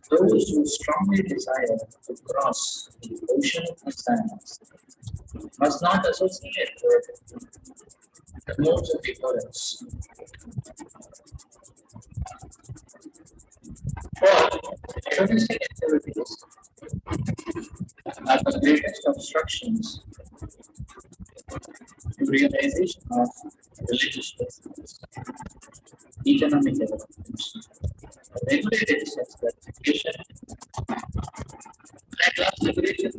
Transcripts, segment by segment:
Those who strongly desire to cross the ocean of science must not associate with the modes of ignorance. For hedonistic activities are the greatest obstructions to realization of religious principles, economic development, regulated sex gratification, and class liberation.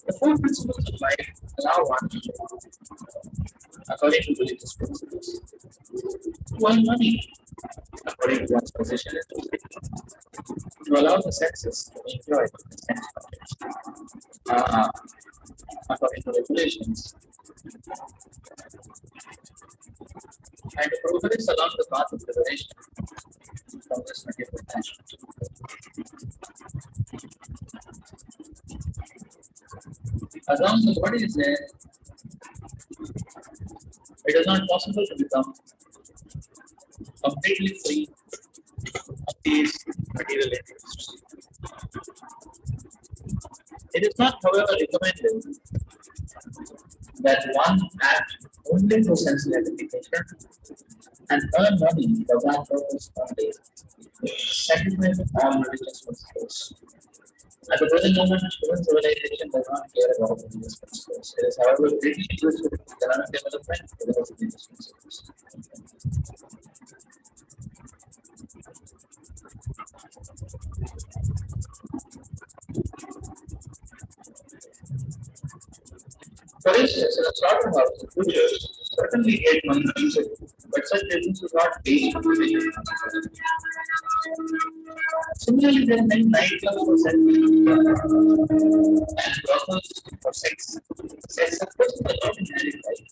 The four principles of life allow one, according to religious principles, to earn money, according to one's position in society, to allow the senses to enjoy the sense according to regulations, and to progress along the path of liberation from this material attachment. As long as the body is there, it is not possible to become completely free of these material interests. It is not, however, recommended that one act only for sense gratification and earn money for that purpose only, sacrificing all religious principles. At the present moment, human civilization does not care about religious principles. It is, however, greatly useful in economic development without religious principles. For instance, in a slaughterhouse, the butchers certainly get money easily, but such business is not based on religion. Similarly, there are many nightclubs for sex and brothels for sex. Sex, of course, is allowed in married life,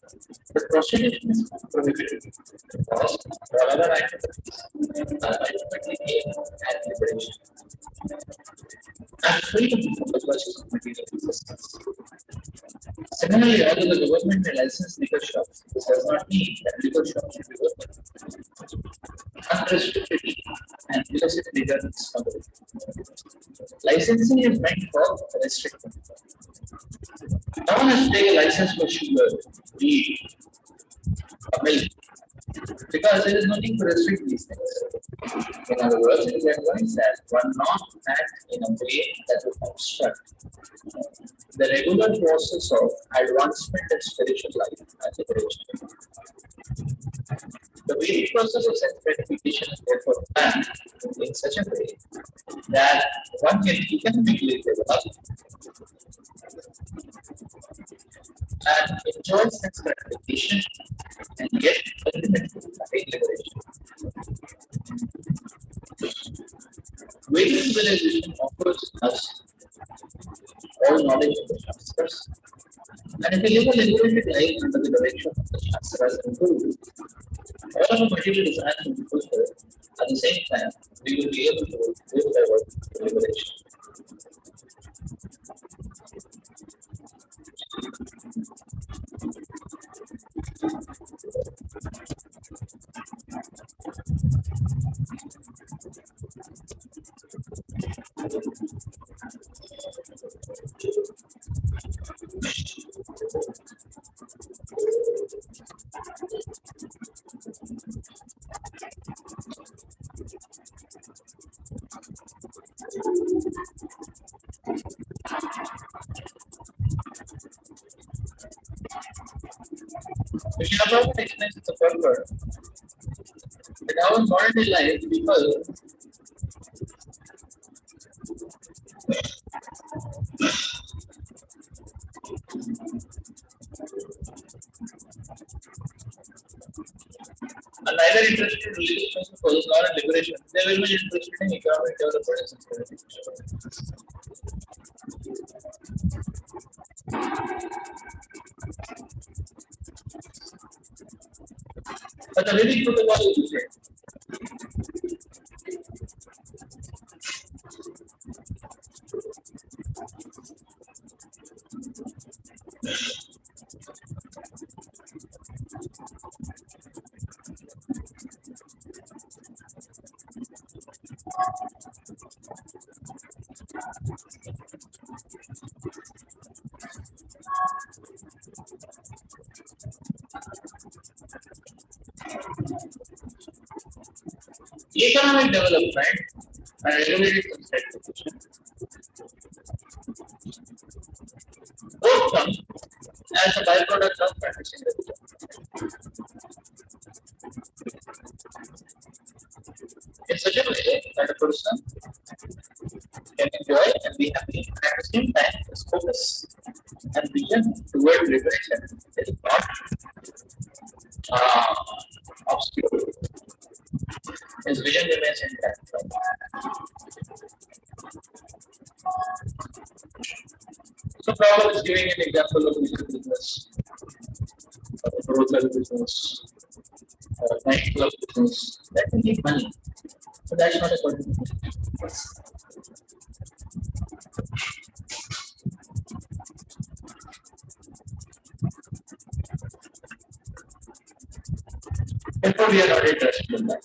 but prostitution is prohibited because all other activities are ultimately aimed at liberation and freedom from the clutches of material existence. Similarly, although the government may license liquor shops, this does not mean that liquor shops should be open unrestrictedly and illicitly done discovery. Licensing is meant for restricting. No one has to take a license for sugar, wheat, or milk because there is nothing to restrict these things. In other words, it is advised that one not act in a way that will obstruct the regular process of advancement in spiritual life and liberation. The very process of self gratification is therefore planned in such a way that one can economically develop and enjoy sense gratification and yet ultimately attain liberation. Vedic civilization offers us all knowledge of the Shastras, and if we live a liberated life under the direction of the Shastras and Guru, all of our material desires will be fulfilled. At the same time, we will be able to move forward to liberation. Srila Prabhupada explains in the further that our modern day life, people either interested in religious principles or in liberation. They will be interested in economic development and security. But the Vedic protocol is different. Economic development and regulated constitution both come as a byproduct of practicing religion. In such a way that a person can enjoy and be happy, and at the same time his focus and vision toward liberation is not obscure. His vision remains intact. So Prabhupada is giving an example of music business, hotel business, nightclub business. That will need money. So that's not a good thing. Therefore, we are not interested in that.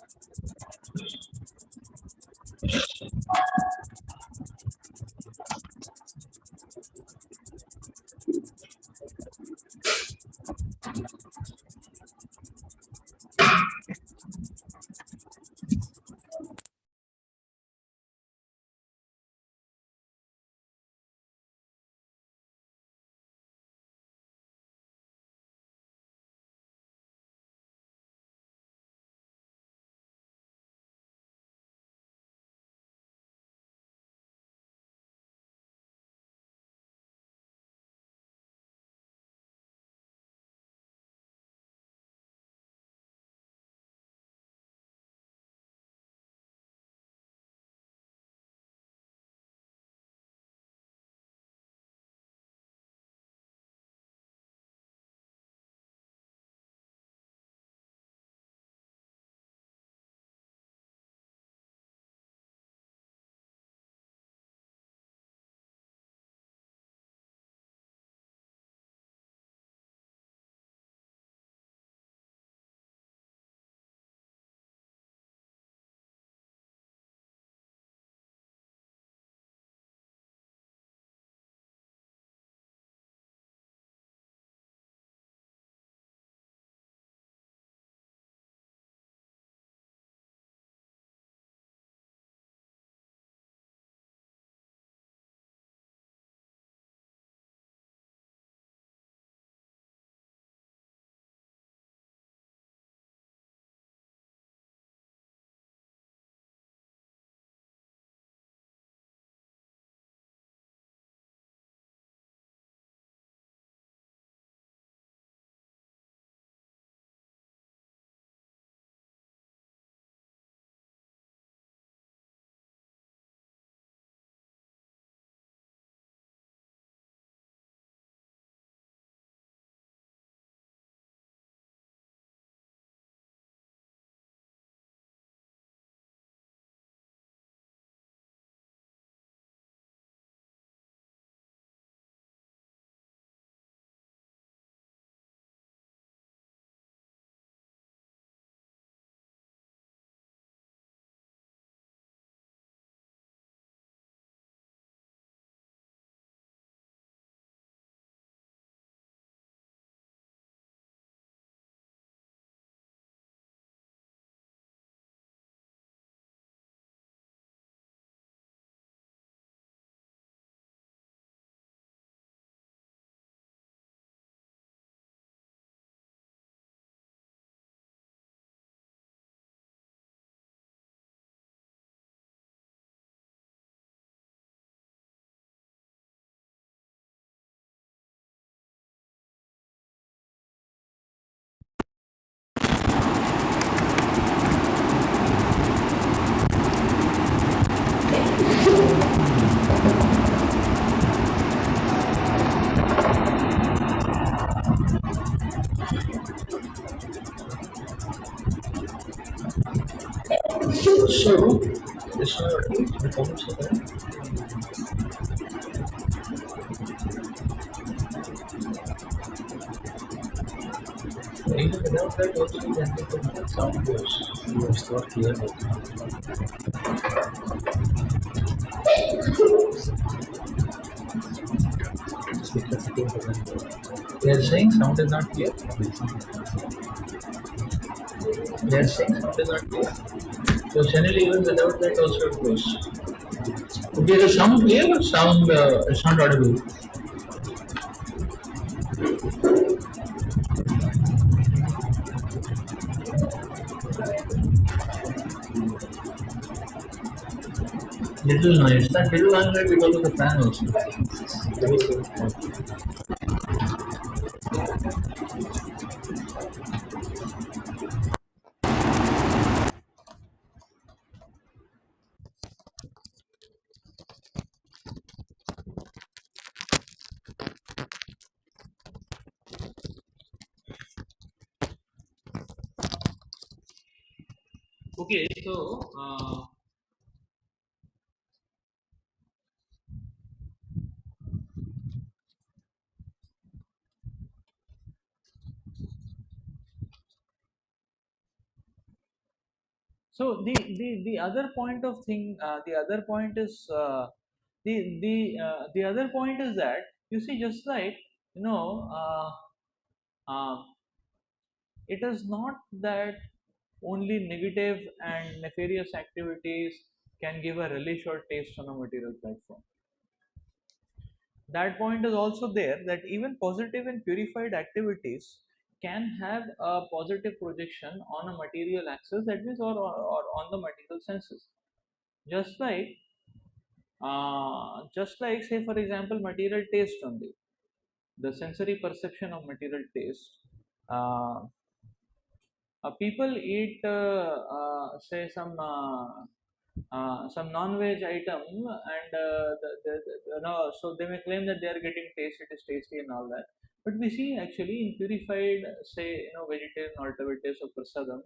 of that also generated sound waves. It's not clear. They are saying sound is not clear. They are saying sound is not clear. So generally even without that also it goes. Okay, the sound clear or sound it's not audible. Little noise. That little noise may be because of the fan also. Okay, so so the other point of thing, the other point is the other point is that you see, just like you know, it is not that only negative and nefarious activities can give a relish or taste on a material platform. That point is also there that even positive and purified activities can have a positive projection on a material axis, that means, or on the material senses. Just like say for example material taste only, the sensory perception of material taste. uh, People eat say some non-veg item, and so they may claim that they are getting taste, it is tasty and all that. But we see actually in purified, say vegetarian alternatives of prasadam,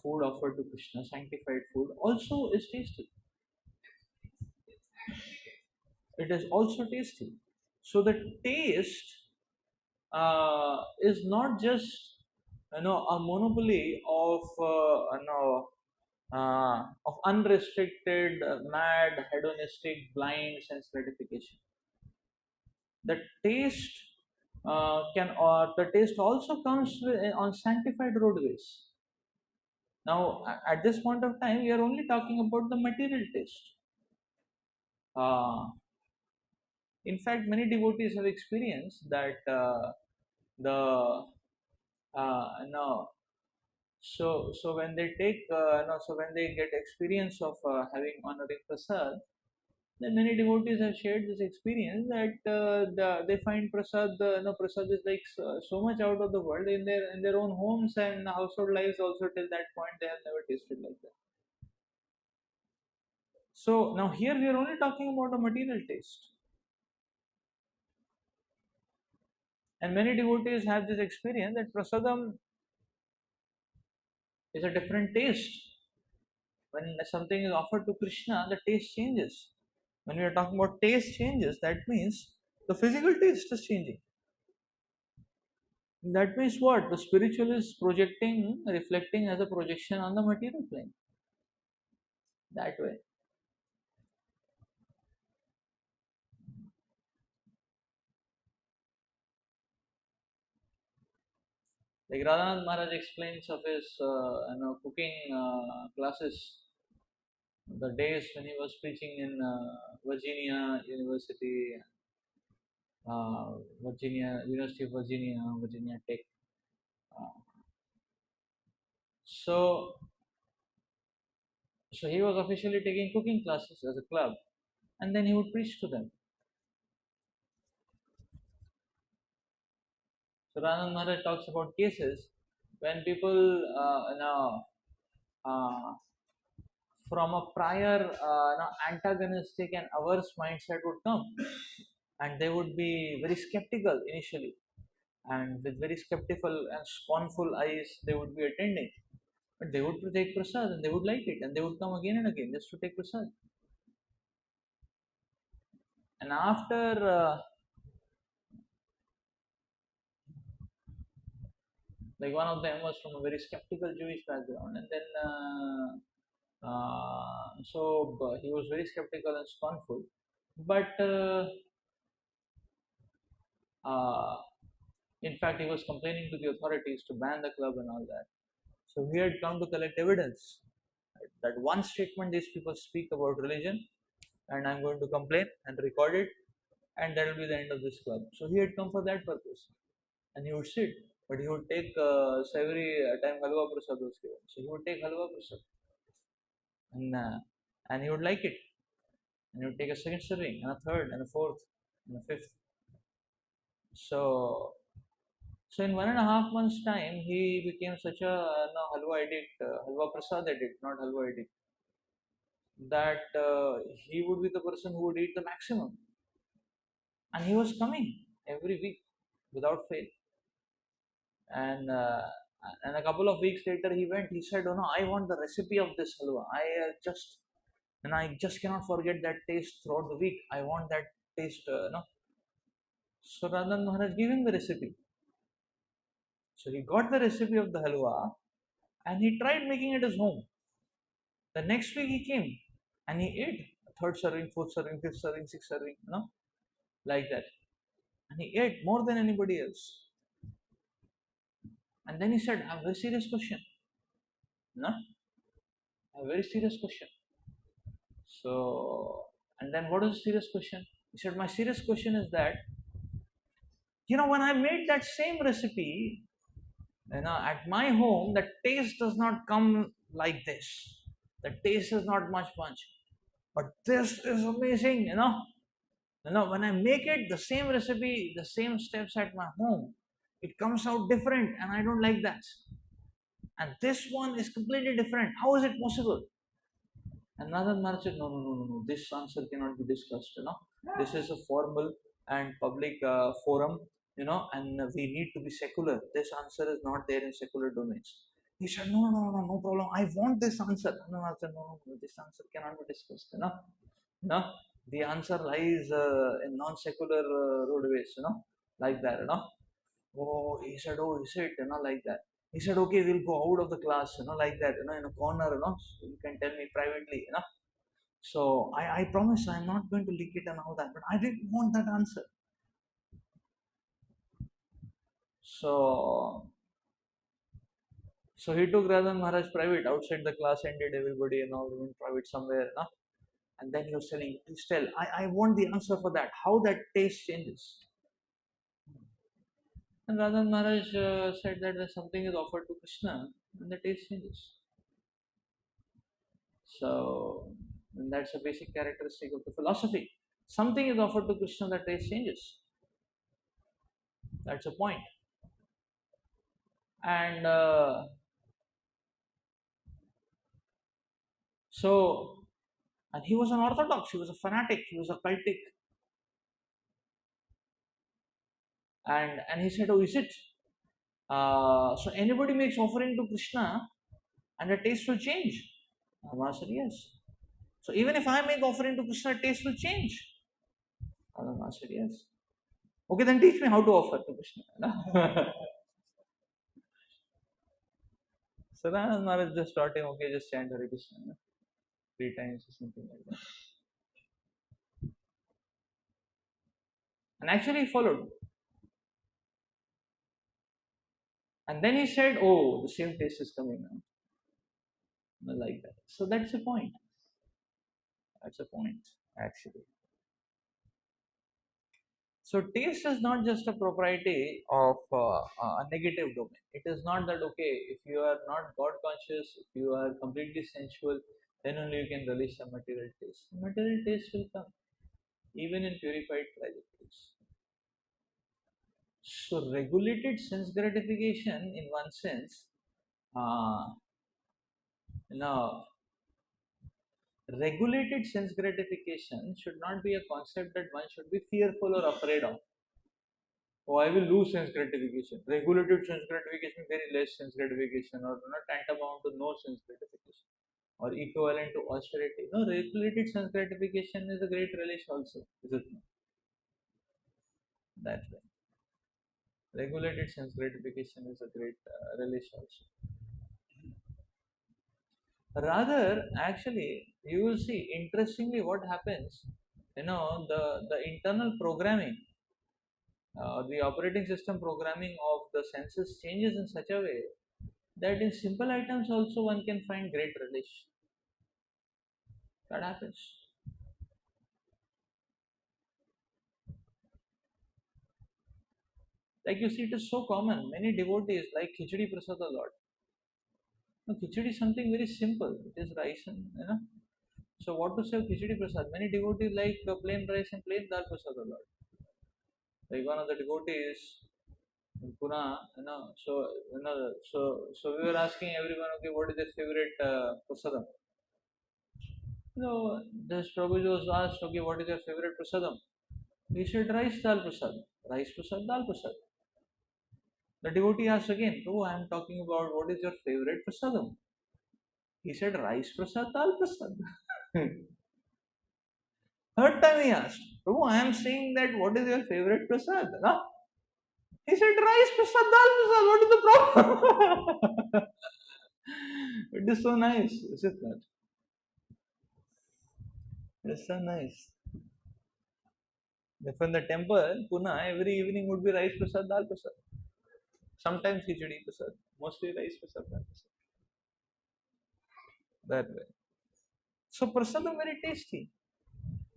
food offered to Krishna, sanctified food, also is tasty. It is also tasty. So the taste is not just a monopoly of unrestricted, mad, hedonistic, blind sense gratification. The taste the taste also comes on sanctified roadways. Now, at this point of time, we are only talking about the material taste. Uh, in fact, many devotees have experienced that the no. So when they take no, so when they get experience of having honoring prasad, then many devotees have shared this experience that they find prasad, prasad is like so much out of the world in their own homes and household lives also. Till that point, they have never tasted like that. So now here we are only talking about a material taste, and many devotees have this experience that prasadam is a different taste. When something is offered to Krishna, the taste changes. When we are talking about taste changes, that means the physical taste is changing. That means what? The spiritual is projecting, reflecting as a projection on the material plane. That way. Like Radhanath Maharaj explains of his cooking classes, the days when he was preaching in Virginia University, University of Virginia, Virginia Tech. Uh, so, so he was officially taking cooking classes as a club, and then he would preach to them. So Ranand Maharaj talks about cases when people uh, from a prior antagonistic and averse mindset would come, and they would be very skeptical initially, and with very skeptical and scornful eyes they would be attending. But they would take prasad and they would like it, and they would come again and again just to take prasad. And after Like one of them was from a very skeptical Jewish background, and then he was very skeptical and scornful. But uh, in fact, he was complaining to the authorities to ban the club and all that. So he had come to collect evidence that one statement these people speak about religion, and I'm going to complain and record it, and that will be the end of this club. So he had come for that purpose, and he would sit, but he would take every time halwa prasad was given. So he would take halwa prasad, and he would like it, and he would take a second serving, and a third, and a fourth, and a fifth. So in 1.5 months' time, he became such a no, halwa addict, halwa prasad addict, not halwa addict, that he would be the person who would eat the maximum. And he was coming every week without fail. And a couple of weeks later, he went. He said, "Oh no, I want the recipe of this halwa. I just cannot forget that taste throughout the week. I want that taste, no." So Radhan Maharaj gave him the recipe. So he got the recipe of the halwa, and he tried making it his home. The next week he came and he ate a third serving, fourth serving, fifth serving, sixth serving, like that. And he ate more than anybody else. And then he said, "I have a very serious question. No? A very serious question." So, and then what is the serious question? He said, "My serious question is that, when I made that same recipe, at my home, the taste does not come like this. The taste is not much. But this is amazing, when I make it, the same recipe, the same steps at my home, it comes out different, and I don't like that. And this one is completely different. How is it possible?" And Nathan Maharaj said, "No, no, no, no, no. This answer cannot be discussed. This is a formal and public forum, and we need to be secular. This answer is not there in secular domains." He said, "No, no, no, no, no problem. I want this answer." And Maharaj said, "No, no, no, this answer cannot be discussed. No, the answer lies in non-secular roadways, like that, Oh, he said, "Oh, is it, like that?" He said, "Okay, we'll go out of the class, like that, in a corner, so you can tell me privately, So I promise I'm not going to leak it and all that, but I didn't want that answer." So he took Radhan Maharaj private outside the class, ended everybody and all in private somewhere, and then he was telling, "Please tell, I want the answer for that, how that taste changes." And Radhan Maharaj said that when something is offered to Krishna, then the taste changes. So that's a basic characteristic of the philosophy. Something is offered to Krishna, the taste changes. That's a point. And so, and he was an orthodox, he was a fanatic, he was a cultic. And he said, "Oh, is it? So anybody makes offering to Krishna and the taste will change?" Rama said, "Yes." "So even if I make offering to Krishna, taste will change?" Rama said, "Yes." "Okay, then teach me how to offer to Krishna." So Rama Maharaj just taught him, "Okay, just chant Hare Krishna 3 times or something like that." And actually he followed. And then he said, "Oh, the same taste is coming now." Like that. So that's a point. That's a point, actually. So taste is not just a propriety of a negative domain. It is not that, okay, if you are not God conscious, if you are completely sensual, then only you can release some material taste. Material taste will come, even in purified trajectories. So regulated sense gratification, in one sense, uh, now regulated sense gratification should not be a concept that one should be fearful or afraid of. "Oh, I will lose sense gratification." Regulated sense gratification, very less sense gratification, or not tantamount to no sense gratification, or equivalent to austerity. No, regulated sense gratification is a great relish also, is it not? That's right. Regulated sense gratification is a great relish also. Rather, actually, you will see interestingly what happens. The internal programming, the operating system programming of the senses changes in such a way that in simple items also one can find great relish. That happens. Like you see, it is so common. Many devotees like khichdi prasad a lot. No, khichdi is something very simple. It is rice and. So what to say of khichdi prasad? Many devotees like plain rice and plain dal prasad a lot. Like one of the devotees in Pune, so we were asking everyone, okay, what is their favorite prasadam? This Prabhuji was asked, okay, what is your favorite prasadam? He said rice dal prasad, rice prasad dal prasad. The devotee asked again, oh, I am talking about what is your favorite prasadam? He said rice prasad dal prasad. Third time he asked, oh, I am saying that what is your favorite prasad? No? He said rice prasad dal prasad. What is the problem? It is so nice, is it not? It's so nice. If in the temple, Pune, every evening would be rice prasad, dal prasad. Sometimes khichdi prasad. Mostly rice prasad, dal prasad. That way. So prasadam very tasty.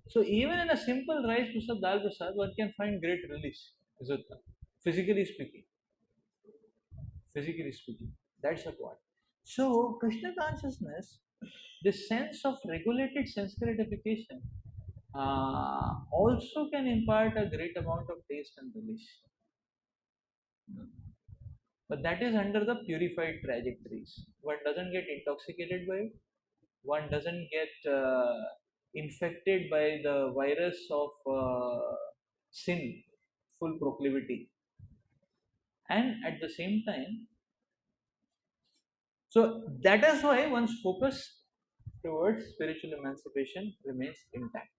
So even in a simple rice prasad, dal prasad, one can find great relish. Is it not? Physically speaking. Physically speaking. That's the point. So Krishna consciousness, this sense of regulated sense gratification, also can impart a great amount of taste and relish. But that is under the purified trajectories. One doesn't get intoxicated by it. One doesn't get infected by the virus of sin, full proclivity. And at the same time, so that is why one's focus towards spiritual emancipation remains intact.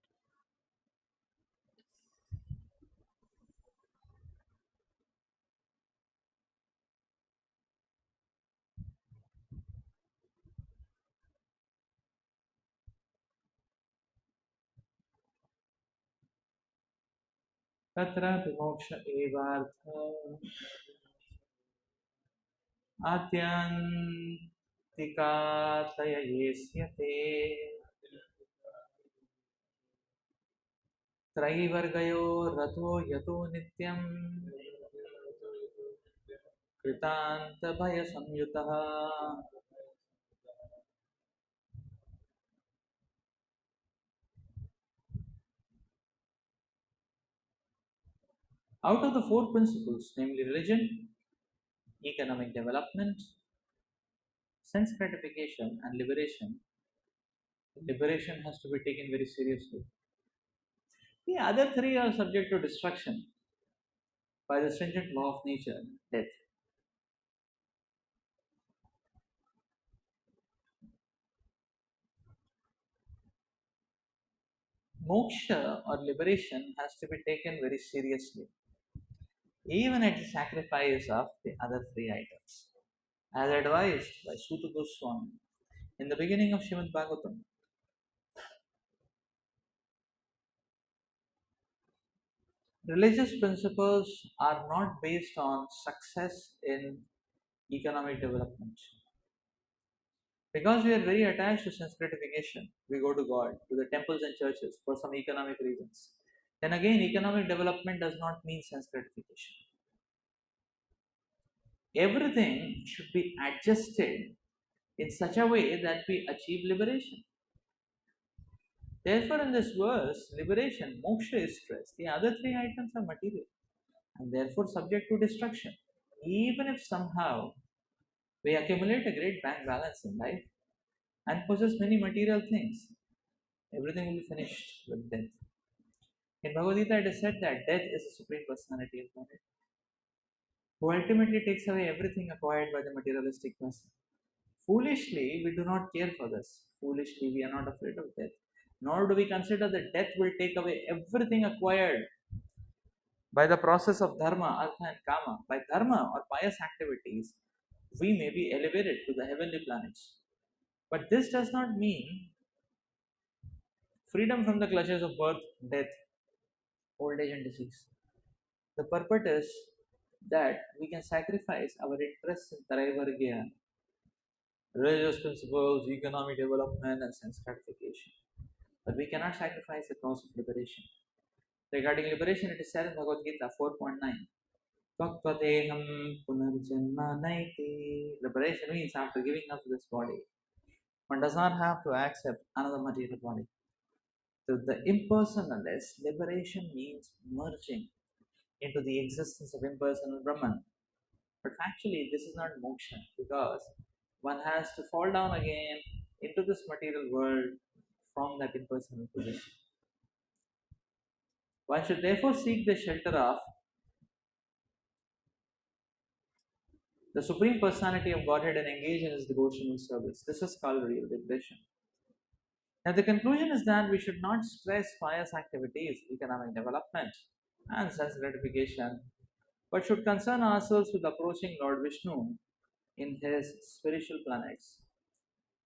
तत्रापि मोक्ष एवार्थ आत्यन्तिकातय येष्यते त्रैवर्गयो रथो यतो नित्यम् कृतान्तभयसंयुतः. Out of the four principles, namely religion, economic development, sense gratification, and liberation, liberation has to be taken very seriously. The other three are subject to destruction by the stringent law of nature, death. Moksha or liberation has to be taken very seriously, even at the sacrifice of the other three items, as advised by Suta Goswami in the beginning of Srimad Bhagavatam. Religious principles are not based on success in economic development. Because we are very attached to sense gratification, we go to God, to the temples and churches for some economic reasons. Then again, economic development does not mean sense gratification. Everything should be adjusted in such a way that we achieve liberation. Therefore, in this verse, liberation, moksha is stressed. The other three items are material and therefore subject to destruction. Even if somehow we accumulate a great bank balance in life and possess many material things, everything will be finished with death. In Bhagavad Gita, it is said that death is the supreme personality of Godhead, who ultimately takes away everything acquired by the materialistic person. Foolishly, we do not care for this. Foolishly, we are not afraid of death. Nor do we consider that death will take away everything acquired By the process of dharma, artha, and kama, by dharma or pious activities, we may be elevated to the heavenly planets. But this does not mean freedom from the clutches of birth, death, old age, and disease. The purport is that we can sacrifice our interests in Taraivargya, religious principles, economic development, and sense gratification. But we cannot sacrifice the cause of liberation. Regarding liberation, it is said in Bhagavad Gita 4.9. Tvaktvadeham punarjanma naiti. Liberation means after giving up this body, one does not have to accept another material body. To the impersonalist, liberation means merging into the existence of impersonal Brahman. But actually, this is not moksha because one has to fall down again into this material world from that impersonal position. One should therefore seek the shelter of the Supreme Personality of Godhead and engage in his devotional service. This is called real liberation. Now, the conclusion is that we should not stress pious activities, economic development, and sense gratification, but should concern ourselves with approaching Lord Vishnu in his spiritual planets,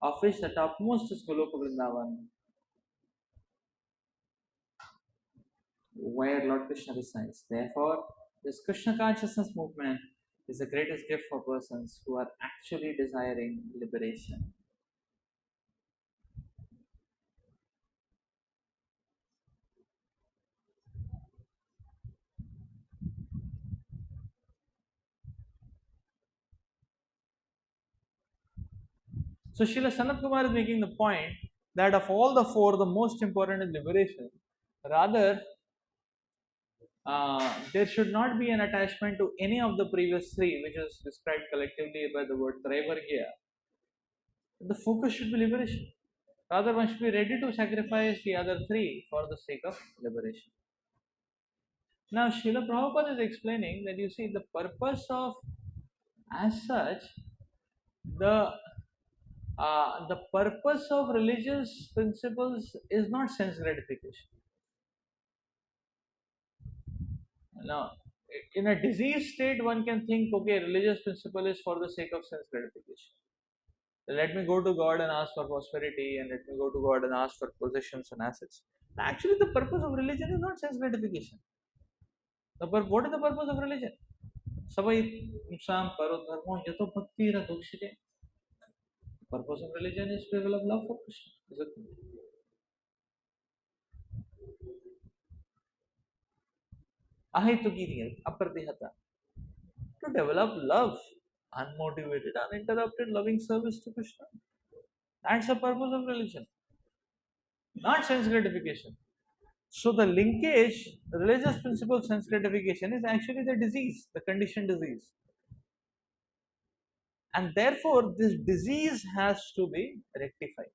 of which the topmost is Goloka Vrindavan, where Lord Krishna resides. Therefore, this Krishna consciousness movement is the greatest gift for persons who are actually desiring liberation. So Srila Sanat Kumar is making the point that of all the four, the most important is liberation. Rather, there should not be an attachment to any of the previous three, which is described collectively by the word Traivargya. The focus should be liberation. Rather, one should be ready to sacrifice the other three for the sake of liberation. Now, Srila Prabhupada is explaining that you see the purpose of, as such, the the purpose of religious principles is not sense gratification. Now, in a diseased state, one can think, okay, religious principle is for the sake of sense gratification. Let me go to God and ask for prosperity, and let me go to God and ask for possessions and assets. Actually, the purpose of religion is not sense gratification. What is the purpose of religion? Sabai sam paro dharmo yato bhakti radokshite. The purpose of religion is to develop love for Krishna. Is it? Ahitugiriyat, apratihata. To develop love, unmotivated, uninterrupted, loving service to Krishna. That's the purpose of religion, not sense gratification. So the linkage, religious principle, sense gratification is actually the disease, the conditioned disease. And therefore, this disease has to be rectified.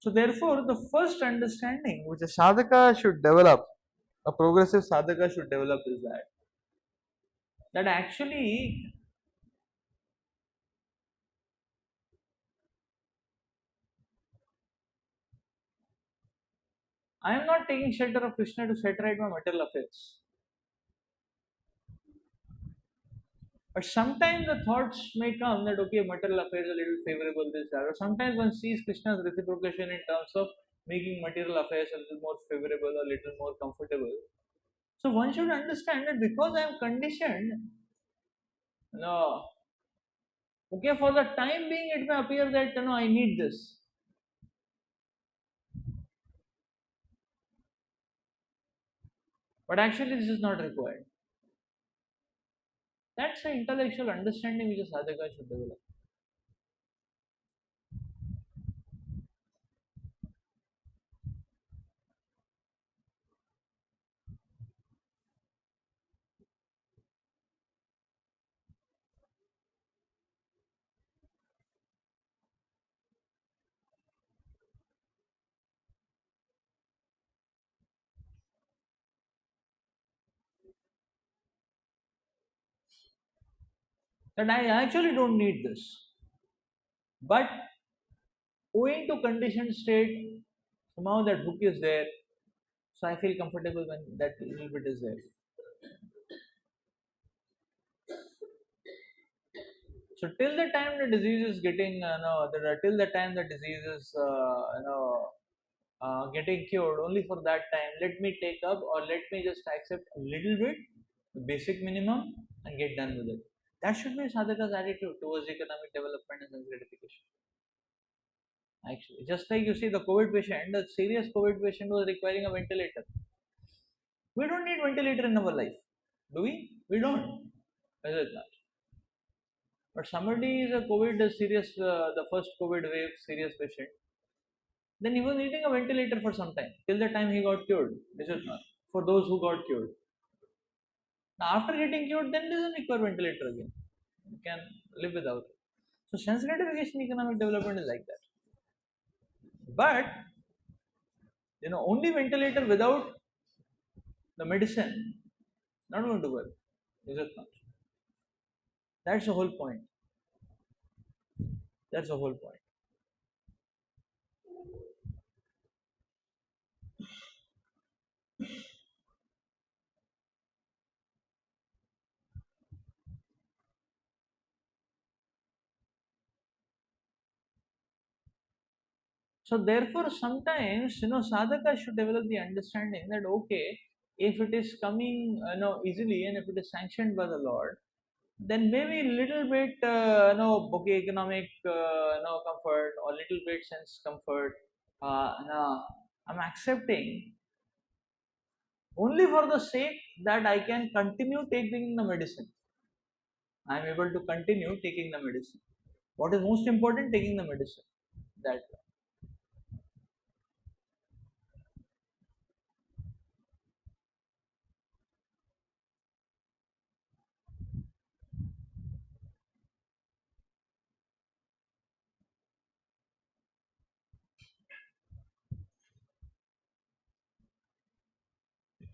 So therefore, the first understanding which a sadhaka should develop, a progressive sadhaka should develop is that actually I am not taking shelter of Krishna to set right my material affairs. But sometimes the thoughts may come that okay, material affairs are a little favorable, this, that. Or sometimes one sees Krishna's reciprocation in terms of making material affairs a little more favorable, a little more comfortable. So one should understand that because I am conditioned, no, okay, for the time being, it may appear that I need this. But actually, this is not required. That's the intellectual understanding which a sadhaka should develop. that I actually don't need this. But owing to conditioned state, somehow that hook is there. So I feel comfortable when that little bit is there. So till the time the disease is getting, till the time the disease is, getting cured, only for that time, let me take up or let me just accept a little bit, the basic minimum, and get done with it. That should be sadhaka's attitude towards economic development and gratification. Actually, just like you see the COVID patient, the serious COVID patient was requiring a ventilator. We don't need ventilator in our life, do we? We don't. Is it not? But somebody is a COVID serious, the first COVID wave serious patient, then he was needing a ventilator for some time, till the time he got cured. Is it not? For those who got cured. Now, after getting cured, then doesn't require ventilator again. You can live without it. So, sense gratification economic development is like that. But, only ventilator without the medicine, not going to work. Is it not? That's the whole point. That's the whole point. So therefore, sometimes sadhaka should develop the understanding that okay, if it is coming easily and if it is sanctioned by the Lord, then maybe little bit okay, economic comfort or little bit sense comfort. I'm accepting only for the sake that I can continue taking the medicine. I am able to continue taking the medicine. What is most important? Taking the medicine. That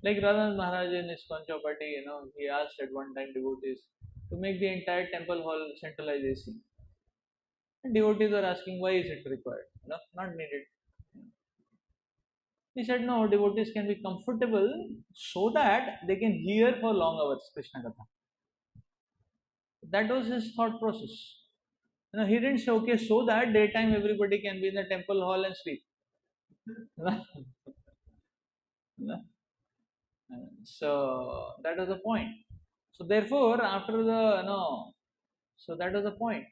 like Radhan Maharaj in his Chapati, he asked at one time devotees to make the entire temple hall centralized AC. And devotees were asking why is it required? Not needed. He said no, devotees can be comfortable so that they can hear for long hours Krishna Katha. That was his thought process. He didn't say okay so that daytime everybody can be in the temple hall and sleep. So that was the point. So therefore, after the so that was the point.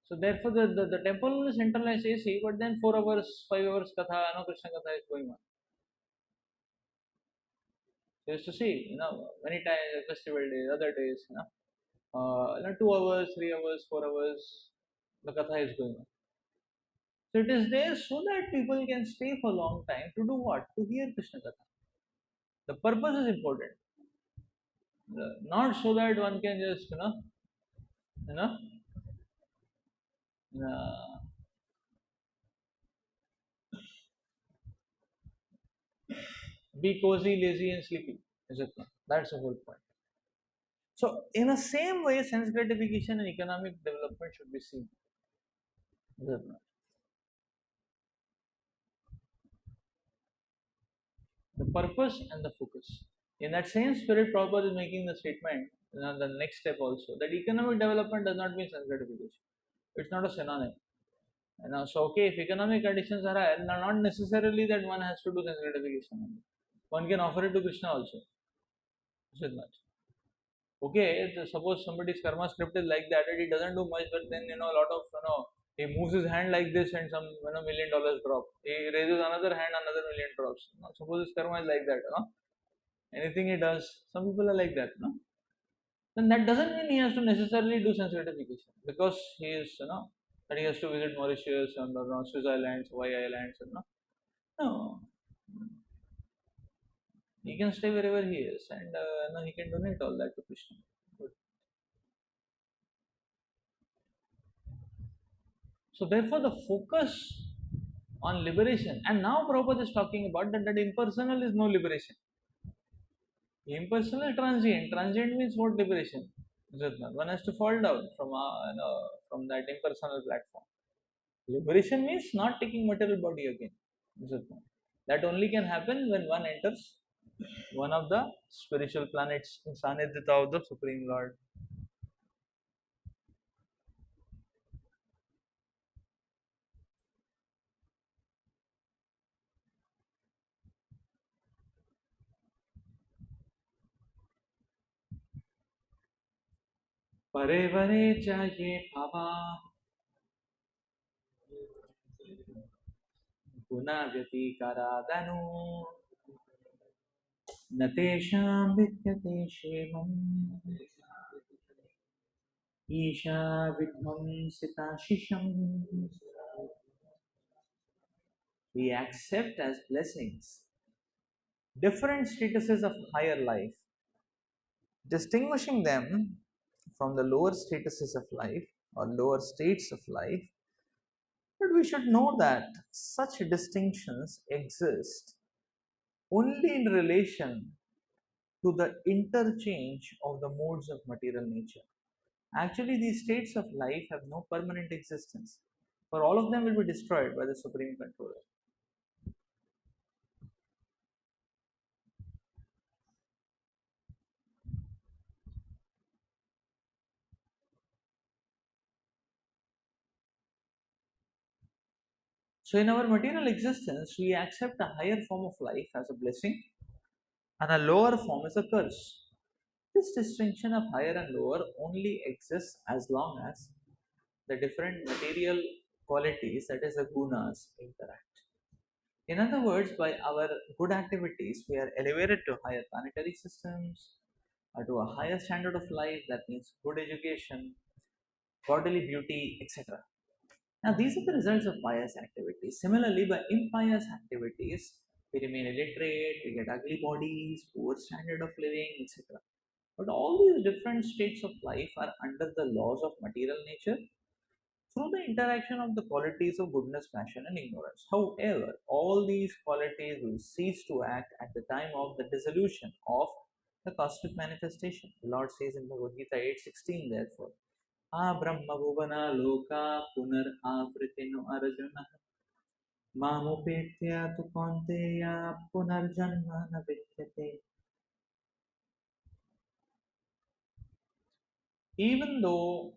So therefore, the temple is centralized AC, but then 4 hours, 5 hours katha, Krishna katha is going on. So you used to see, many times festival days, other days, 2 hours, 3 hours, 4 hours, the katha is going on. So it is there so that people can stay for a long time to do what? To hear Krishna katha. The purpose is important. Not so that one can just, you know, uh, be cozy, lazy, and sleepy. Is it not? That's the whole point. So, in the same way, sense gratification and economic development should be seen. Is it not? The purpose and the focus. In that same spirit, Prabhupada is making the statement, the next step also, that economic development does not mean sense gratification. It's not a synonym. So okay, if economic conditions are high, not necessarily that one has to do sense gratification. One can offer it to Krishna also. Is it not? Okay, suppose somebody's karma script is like that, and he doesn't do much, but then a lot of he moves his hand like this, and some $1 million drop. He raises another hand, another million drops. Suppose his karma is like that, anything he does, some people are like that, then that doesn't mean he has to necessarily do sense gratification because he is that he has to visit Mauritius and Swiss Islands, Hawaii Islands, no, he can stay wherever he is, and he can donate all that to Krishna. So therefore, the focus on liberation, and now Prabhupada is talking about that impersonal is no liberation. Impersonal transient. Transient means what liberation? Is it not? One has to fall down from from that impersonal platform. Liberation means not taking material body again. Is it not? That only can happen when one enters one of the spiritual planets in Sanidhya of the Supreme Lord. परे वरे चाहिए भावा गुणाव्यतिकरादनु न तेषां विद्यते क्षेमम् Isha विध्वंसिताशिषम्. We accept as blessings different statuses of higher life, distinguishing them from the lower statuses of life or lower states of life. But we should know that such distinctions exist only in relation to the interchange of the modes of material nature. Actually, these states of life have no permanent existence, for all of them will be destroyed by the Supreme Controller. So, in our material existence, we accept a higher form of life as a blessing and a lower form as a curse. This distinction of higher and lower only exists as long as the different material qualities, that is, the gunas, interact. In other words, by our good activities, we are elevated to higher planetary systems or to a higher standard of life, that means good education, bodily beauty, etc. Now, these are the results of pious activities. Similarly, by impious activities, we remain illiterate, we get ugly bodies, poor standard of living, etc. But all these different states of life are under the laws of material nature through the interaction of the qualities of goodness, passion, and ignorance. However, all these qualities will cease to act at the time of the dissolution of the cosmic manifestation. The Lord says in Bhagavad Gita 8:16, therefore, Brahma Bhuvana Loka Punar Avritino Arjuna Mamupetya tu Konteya Punarjanma na Vidyate. Even though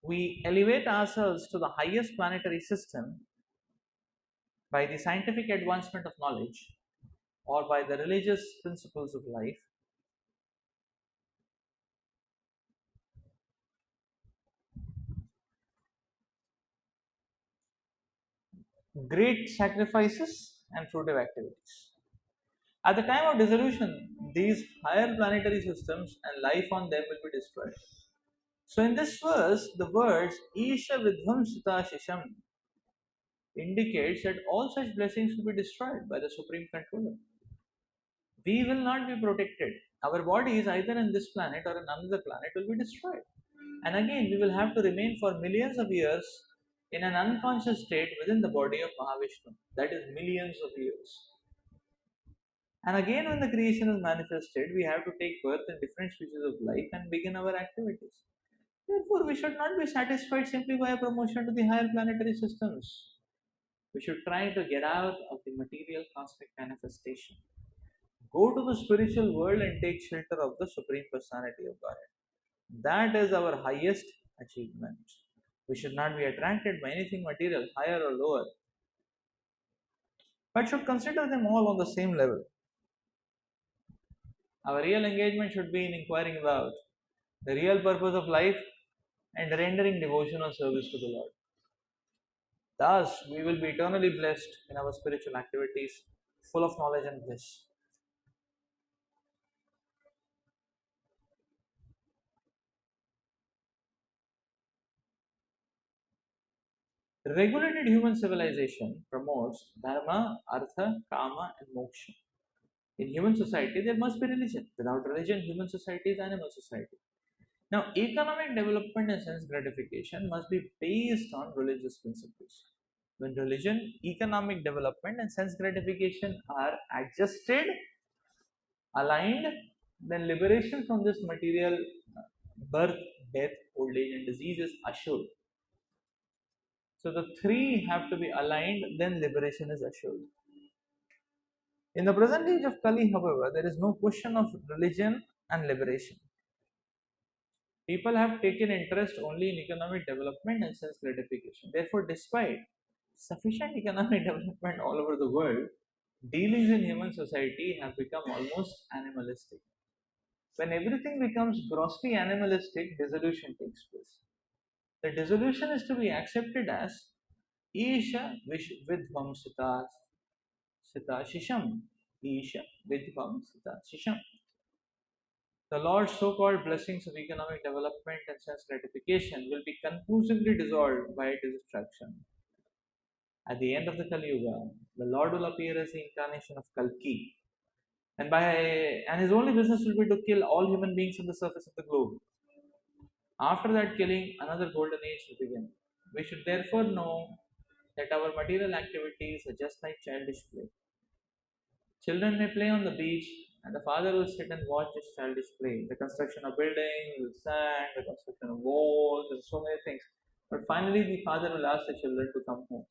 we elevate ourselves to the highest planetary system by the scientific advancement of knowledge or by the religious principles of life, great sacrifices and fruitive activities. At the time of dissolution, these higher planetary systems and life on them will be destroyed. So, in this verse, the words Isha Vidhamsita Shisham indicates that all such blessings will be destroyed by the Supreme Controller. We will not be protected. Our bodies, either in this planet or in another planet, will be destroyed. And again, we will have to remain for millions of years in an unconscious state within the body of Mahavishnu. That is millions of years. And again, when the creation is manifested, we have to take birth in different species of life and begin our activities. Therefore, we should not be satisfied simply by a promotion to the higher planetary systems. We should try to get out of the material cosmic manifestation. Go to the spiritual world and take shelter of the Supreme Personality of Godhead. That is our highest achievement. We should not be attracted by anything material, higher or lower, but should consider them all on the same level. Our real engagement should be in inquiring about the real purpose of life and rendering devotion or service to the Lord. Thus, we will be eternally blessed in our spiritual activities, full of knowledge and bliss. Regulated human civilization promotes dharma, artha, kama, and moksha. In human society, there must be religion. Without religion, human society is animal society. Now, economic development and sense gratification must be based on religious principles. When religion, economic development, and sense gratification are adjusted aligned, then liberation from this material birth, death, old age, and disease is assured. So the three have to be aligned, then liberation is assured. In the present age of Kali, however, there is no question of religion and liberation. People have taken interest only in economic development and sense gratification. Therefore, despite sufficient economic development all over the world, dealings in human society have become almost animalistic. When everything becomes grossly animalistic, dissolution takes place. The dissolution is to be accepted as Isha Vidvam Sita Shisham. Isha Vidvam Sita Shisham. The Lord's so-called blessings of economic development and sense gratification will be conclusively dissolved by distraction. At the end of the Kali Yuga, the Lord will appear as the incarnation of Kalki, and his only business will be to kill all human beings on the surface of the globe. After that killing, another golden age will begin. We should therefore know that our material activities are just like childish play. Children may play on the beach, and the father will sit and watch this childish play. The construction of buildings, with sand, the construction of walls, and so many things. But finally, the father will ask the children to come home.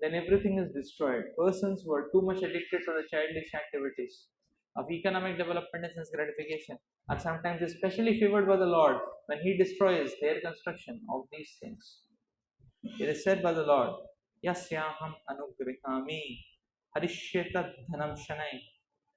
Then everything is destroyed. Persons who are too much addicted to the childish activities of economic development and sense gratification are sometimes especially favored by the Lord when He destroys their construction of these things. It is said by the Lord, Yasyaham anugrihami harishyeta dhanam shanai